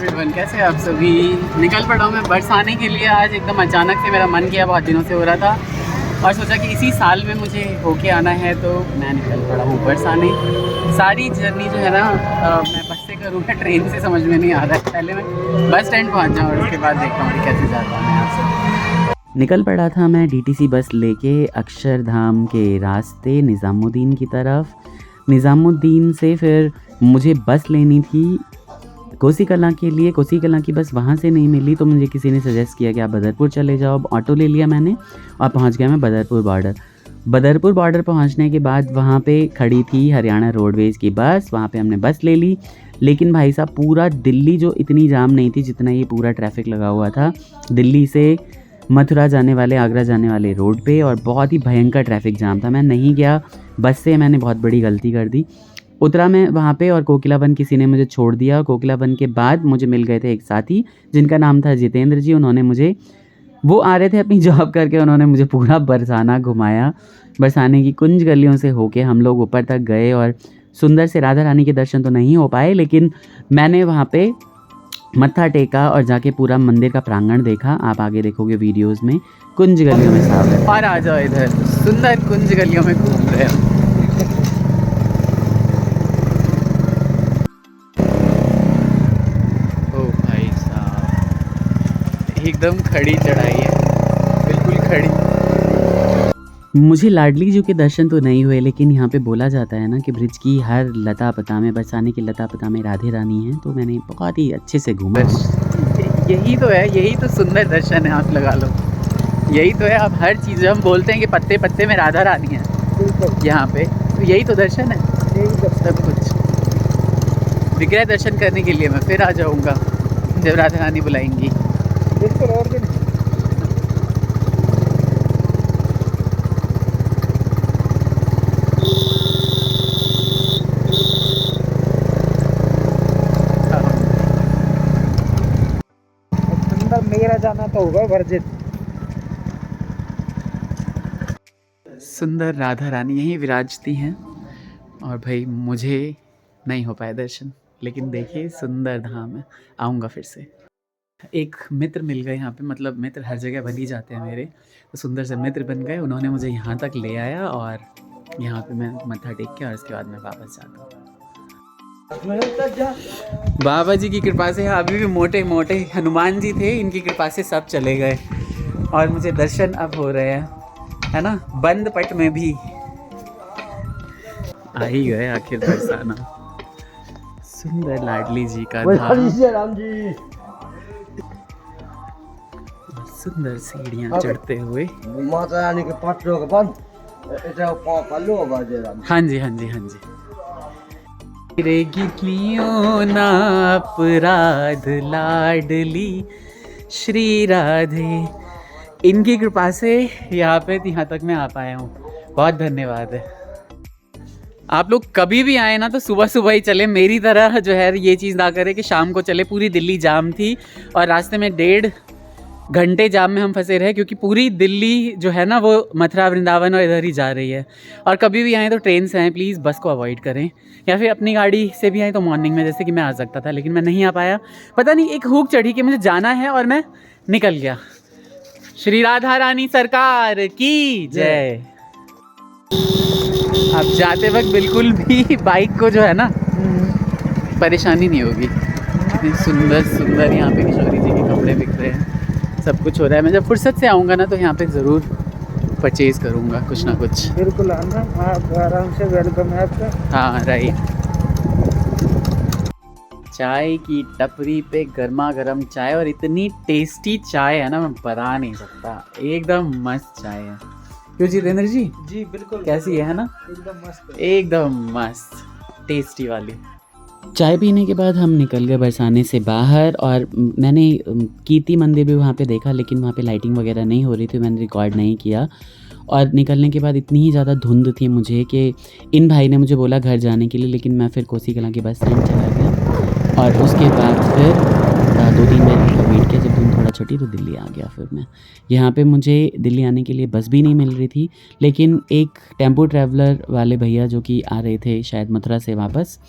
Everyone, कैसे हैं आप सभी। निकल पड़ा हूँ मैं बरसाने के लिए। आज एकदम अचानक से मेरा मन किया, बहुत दिनों से हो रहा था और सोचा कि इसी साल में मुझे होके आना है, तो मैं निकल पड़ा हूँ बरसाने। सारी जर्नी जो है ना मैं बस से करूँगा, ट्रेन से समझ में नहीं आ रहा है। पहले मैं बस स्टैंड पहुँच जाऊँ और उसके बाद देखता हूँ कि कैसे जाता हूँ मैं यहाँ से। निकल पड़ा था मैं डीटीसी बस लेके अक्षरधाम के रास्ते निज़ामुद्दीन की तरफ। निज़ामुद्दीन से फिर मुझे बस लेनी थी कोसी कलां के लिए। कोसी कलां की बस वहाँ से नहीं मिली तो मुझे किसी ने सजेस्ट किया कि आप बदरपुर चले जाओ। ऑटो ले लिया मैंने और पहुँच गया मैं बदरपुर बॉर्डर। बदरपुर बॉर्डर पहुँचने के बाद वहाँ पे खड़ी थी हरियाणा रोडवेज़ की बस, वहाँ पे हमने बस ले ली। लेकिन भाई साहब पूरा दिल्ली जो इतनी जाम नहीं थी जितना ये पूरा ट्रैफिक लगा हुआ था दिल्ली से मथुरा जाने वाले, आगरा जाने वाले रोड पे, और बहुत ही भयंकर ट्रैफिक जाम था। मैं नहीं गया बस से, मैंने बहुत बड़ी गलती कर दी। उतरा मैं वहाँ पे और कोकिलाबन किसी ने मुझे छोड़ दिया। कोकिलाबन के बाद मुझे मिल गए थे एक साथी जिनका नाम था जितेंद्र जी। उन्होंने मुझे, वो आ रहे थे अपनी जॉब करके, उन्होंने मुझे पूरा बरसाना घुमाया। बरसाने की कुंज गलियों से होके हम लोग ऊपर तक गए और सुंदर से राधा रानी के दर्शन तो नहीं हो पाए, लेकिन मैंने वहाँ पे मत्था टेका और जाके पूरा मंदिर का प्रांगण देखा। आप आगे देखोगे वीडियोस में। कुंज गलियों में साफ है। और आ जाओ इधर, सुंदर कुंज गलियों में घूम रहे हैं। ओ भाई साहब, एकदम खड़ी चढ़ाई है, बिल्कुल खड़ी। मुझे लाडली जी के दर्शन तो नहीं हुए, लेकिन यहाँ पे बोला जाता है ना कि ब्रिज की हर लता पता में, बरसाने की लता पता में राधे रानी है, तो मैंने बहुत ही अच्छे से घूमा। यही तो है, यही तो सुंदर दर्शन है, आप लगा लो। यही तो है, अब हर चीज़ हम बोलते हैं कि पत्ते पत्ते में राधा रानी है यहाँ पे, तो यही तो दर्शन है। सब कुछ दिख रहा है। दर्शन करने के लिए मैं फिर आ जाऊँगा जब राधा रानी बुलाएंगी। बिल्कुल, और भी नहीं। मेरा जाना तो होगा वर्जित। सुंदर राधा रानी यहीं विराजती हैं और भाई मुझे नहीं हो पाया दर्शन, लेकिन देखिए सुंदर धाम है। आऊँगा फिर से। एक मित्र मिल गए यहाँ पे, मतलब मित्र हर जगह बन ही जाते हैं मेरे, तो सुंदर से मित्र बन गए। उन्होंने मुझे यहाँ तक ले आया और यहाँ पे मैं मत्था टेक के और उसके बाद मैं वापस जाता हूँ। बाबा जी की कृपा से अभी भी मोटे मोटे हनुमान जी थे, इनकी कृपा से सब चले गए और मुझे दर्शन अब हो रहे हैं, है ना। बंद पट में भी आ ही गए आखिर बरसाना। सुंदर लाडली जी का धाम, सुंदर सीढ़ियाँ चढ़ते हुए। माता रानी के पत्रों के बंद हाँ जी, हाँ जी, हाँ जी। गिरेगी क्यों ना अपराध लाडली श्री राधे, इनकी कृपा से यहाँ तक मैं आ पाया हूँ। बहुत धन्यवाद है। आप लोग कभी भी आए ना तो सुबह सुबह ही चले, मेरी तरह जो है ये चीज़ ना करें कि शाम को चले। पूरी दिल्ली जाम थी और रास्ते में 1.5 घंटे जाम में हम फंसे रहे, क्योंकि पूरी दिल्ली जो है ना वो मथुरा वृंदावन और इधर ही जा रही है। और कभी भी आएँ तो ट्रेन से आएँ प्लीज़, बस को अवॉइड करें, या फिर अपनी गाड़ी से भी आएँ तो मॉर्निंग में, जैसे कि मैं आ सकता था लेकिन मैं नहीं आ पाया। पता नहीं एक हुक चढ़ी कि मुझे जाना है और मैं निकल गया। श्री राधा रानी सरकार की जय। अब जाते वक्त बिल्कुल भी बाइक को जो है ना परेशानी नहीं होगी। इतनी सुंदर सुंदर यहाँ पे किशोरी जी के कपड़े बिक रहे हैं, सब कुछ हो रहा है। मैं जब फुर्सत से आऊँगा ना तो यहाँ पे ज़रूर परचेज़ करूँगा कुछ ना कुछ। बिल्कुल आना, आप आराम से, वेलकम है आपका। हाँ राइट। चाय की टपरी पे गर्मा गर्म चाय, और इतनी टेस्टी चाय है ना मैं बता नहीं सकता। एकदम मस्त चाय है। क्यों जितेंद्र जी? जी बिल्कुल। कैसी है ना? एकदम मस्त, एकदम मस्त टेस्टी वाली। चाय पीने के बाद हम निकल गए बरसाने से बाहर, और मैंने कीर्ति मंदिर भी वहाँ पे देखा, लेकिन वहाँ पे लाइटिंग वगैरह नहीं हो रही थी, मैंने रिकॉर्ड नहीं किया। और निकलने के बाद इतनी ही ज़्यादा धुंध थी मुझे कि इन भाई ने मुझे बोला घर जाने के लिए, लेकिन मैं फिर कोसी कलां के बस स्टैंड चला गया और उसके बाद फिर 2-3 मिनट का वेट किया। जब धुंध थोड़ा छुटी तो दिल्ली आ गया। फिर मैं यहाँ पे, मुझे दिल्ली आने के लिए बस भी नहीं मिल रही थी, लेकिन एक टेम्पो ट्रैवलर वाले भैया जो कि आ रहे थे शायद मथुरा से वापस,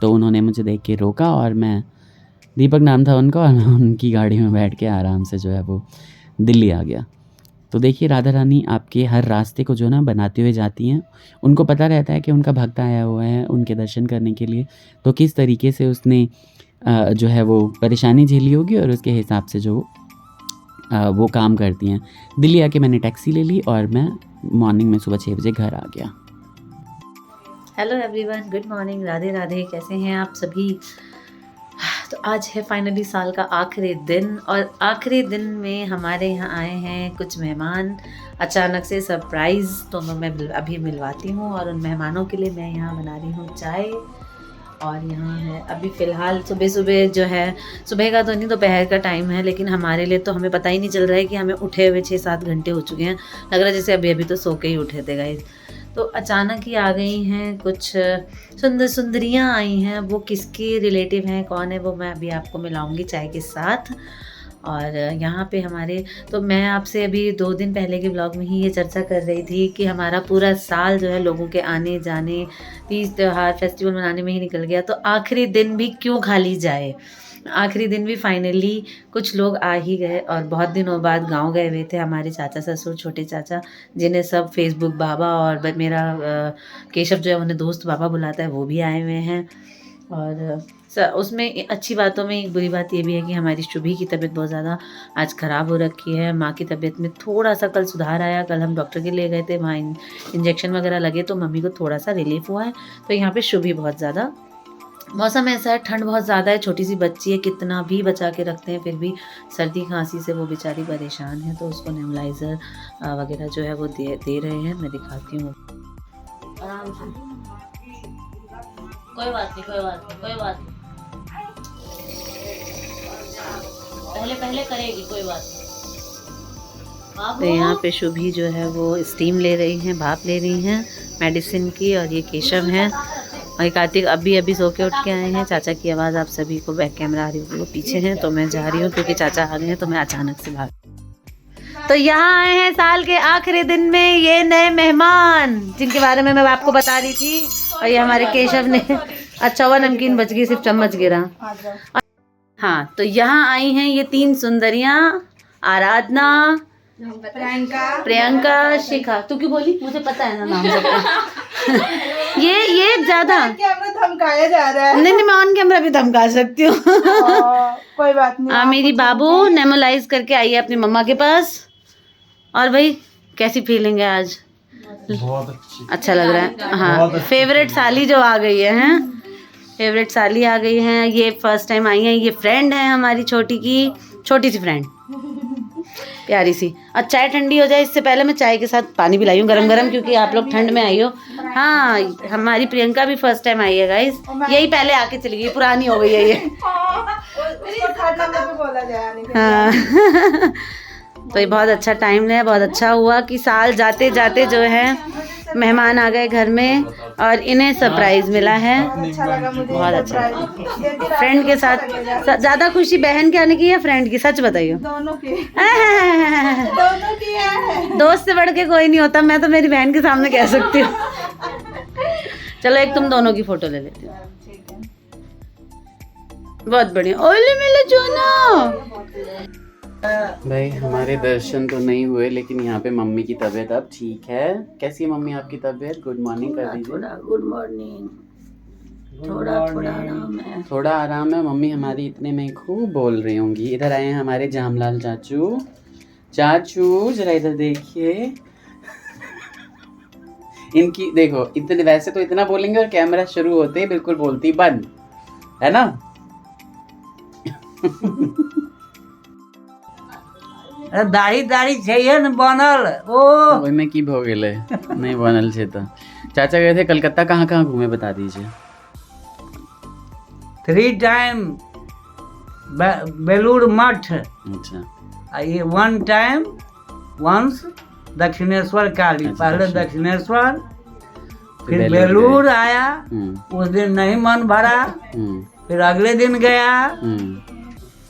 तो उन्होंने मुझे देख के रोका और मैं दीपक नाम था उनका, और मैं उनकी गाड़ी में बैठ के आराम से जो है वो दिल्ली आ गया। तो देखिए राधा रानी आपके हर रास्ते को जो ना बनाते हुए जाती हैं। उनको पता रहता है कि उनका भक्त आया हुआ है उनके दर्शन करने के लिए, तो किस तरीके से उसने जो है वो परेशानी झेली होगी और उसके हिसाब से जो वो काम करती हैं। दिल्ली आके मैंने टैक्सी ले ली और मैं मॉर्निंग में सुबह 6 बजे घर आ गया। Hello everyone, good morning, Radhe Radhe. कैसे हैं आप सभी? तो आज है फाइनली साल का आखिरी दिन, और आखिरी दिन में हमारे यहाँ आए हैं कुछ मेहमान अचानक से, सरप्राइज़। तो मैं अभी मिलवाती हूँ, और उन मेहमानों के लिए मैं यहाँ बना रही हूँ चाय। और यहाँ है अभी फ़िलहाल सुबह जो है, सुबह का तो नहीं, दोपहर का टाइम है, लेकिन हमारे लिए तो हमें पता ही नहीं चल रहा है कि हमें उठे हुए 6-7 घंटे हो चुके हैं। लग रहा है जैसे अभी तो सो के ही उठे थे गाइस। तो अचानक ही आ गई हैं कुछ सुंदरियाँ आई हैं। वो किसके रिलेटिव हैं, कौन है, वो मैं अभी आपको मिलाऊंगी चाय के साथ। और यहाँ पे हमारे, तो मैं आपसे अभी 2 दिन पहले के ब्लॉग में ही ये चर्चा कर रही थी कि हमारा पूरा साल जो है लोगों के आने जाने, तीज त्यौहार, फेस्टिवल मनाने में ही निकल गया। तो आखिरी दिन भी क्यों खाली जाए। आखिरी दिन भी फाइनली कुछ लोग आ ही गए, और बहुत दिनों बाद गांव गए हुए थे हमारे चाचा ससुर, छोटे चाचा, जिन्हें सब फेसबुक बाबा, और मेरा केशव जो है उन्हें दोस्त बाबा बुलाता है, वो भी आए हुए हैं। और उसमें अच्छी बातों में एक बुरी बात ये भी है कि हमारी शुभी की तबीयत बहुत ज़्यादा आज ख़राब हो रखी है। माँ की तबीयत में थोड़ा सा कल सुधार आया। कल हम डॉक्टर के लिए गए थे, वहाँ इंजेक्शन वगैरह लगे, तो मम्मी को थोड़ा सा रिलीफ हुआ है। तो यहाँ पे शुभी बहुत ज़्यादा, मौसम ऐसा है, ठंड बहुत ज़्यादा है, छोटी सी बच्ची है, कितना भी बचा के रखते हैं फिर भी सर्दी खांसी से वो बेचारी परेशान है। तो उसको नेबुलाइज़र वगैरह जो है वो दे रहे हैं। मैं दिखाती हूँ। आराम से, कोई बात नहीं, कोई बात नहीं, कोई बात नहीं, पहले करेगी, कोई बात नहीं। तो यहाँ पे शुभी जो है वो स्टीम ले रही हैं, भाप ले रही हैं मेडिसिन की। और ये केशव हैं, और कार्तिक अभी सो के उठ के आए हैं। चाचा की आवाज़ आप सभी को बैक कैमरा आ रही होगी, वो पीछे हैं। तो मैं जा रही हूँ क्योंकि चाचा आ गए हैं, तो मैं अचानक से भाग। तो यहाँ आए हैं साल के आखिरी दिन में ये नए मेहमान, जिनके बारे में मैं आपको बता रही थी। और ये हमारे केशव ने, अच्छा हुआ नमकीन बच गई, सिर्फ चम्मच गिरा। हाँ, तो यहाँ आई हैं ये 3 सुंदरियाँ, आराधना, प्रियंका, शिखा। तू क्यों बोली? मुझे पता है ना नाम सबका। ये ज्यादा धमकाया जा रहा है। नहीं, मैं ऑन कैमरा भी धमका सकती हूँ। कोई बात नहीं। मेरी बाबू नेमोलाइज करके आई है अपनी मम्मा के पास। और भाई कैसी फीलिंग है आज? बहुत अच्छी, अच्छा लग रहा है। हाँ, फेवरेट साली जो आ गई है, हैं? फेवरेट साली आ गई हैं। ये फर्स्ट टाइम आई हैं। ये फ्रेंड है हमारी छोटी सी फ्रेंड, प्यारी सी। और चाय ठंडी हो जाए इससे पहले मैं चाय के साथ पानी भी लाई हूँ गरम, क्योंकि आप लोग ठंड में आई हो। हाँ, हमारी प्रियंका भी फर्स्ट टाइम आई है गाइस। यही पहले आके चली गई, पुरानी हो गई है ये। हाँ। तो ये बहुत अच्छा टाइम है। बहुत अच्छा हुआ कि साल जाते जाते जो है मेहमान आ गए घर में, और इन्हें सरप्राइज मिला है। बहुत अच्छा। फ्रेंड के साथ ज़्यादा खुशी बहन के आने की या फ्रेंड की? सच बताइए। दोनों की दोस्त से बढ़ के कोई नहीं होता, मैं तो मेरी बहन के सामने कह सकती हूँ। चलो एक तुम दोनों की फोटो ले लेती हूँ। बहुत बढ़िया। ओले मिले जो ना भाई हमारे दर्शन तो नहीं हुए, लेकिन यहाँ पे मम्मी की तबीयत अब ठीक है। कैसी है मम्मी आपकी तबीयत? गुड मॉर्निंग कर दीजिए। Good morning. थोड़ा आराम है। थोड़ा आराम है। मम्मी हमारी इतने में खूब बोल रही होंगी। इधर आए हैं हमारे जामलाल चाचू। चाचू जरा इधर देखिए। इनकी देखो, इतने वैसे तो इतना बोलेंगे, और कैमरा शुरू होते ही बिल्कुल बोलती बंद, है ना? दाढ़ी चाहिए न बनल। ओ वही में की भो गेले नहीं बनल छे। तो चाचा गए थे कलकत्ता, कहाँ घूमे बता दीजिए। 3 टाइम बेलूर मठ। अच्छा। ये 1 टाइम वंस दक्षिणेश्वर काली। अच्छा, पहले अच्छा। दक्षिणेश्वर, फिर बेलूर बेलूर गए। आया। उस दिन नहीं मन भरा, फिर अगले दिन गया।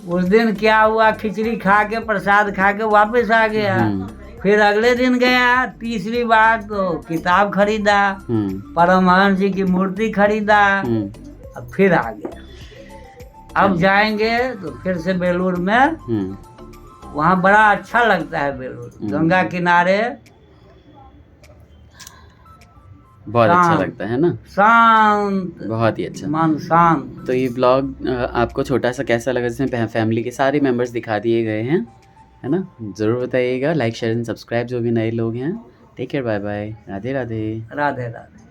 उस दिन क्या हुआ, खिचड़ी खा के प्रसाद खा के वापस आ गया। फिर अगले दिन गया, तीसरी बार तो किताब खरीदा, परमहंस जी की मूर्ति खरीदा, अब फिर आ गया। अब जाएंगे तो फिर से बेलूर में, हम्म, वहाँ बड़ा अच्छा लगता है बेलूर, गंगा किनारे बहुत अच्छा शांत। लगता है ना, शांत, बहुत ही अच्छा। मन शांत। तो ये ब्लॉग आपको छोटा सा कैसा लगा, जिसमें फैमिली के सारे मेंबर्स दिखा दिए गए हैं, है ना? ज़रूर बताइएगा, लाइक शेयर एंड सब्सक्राइब जो भी नए लोग हैं। Take care, bye bye, Radhe Radhe. Radhe Radhe.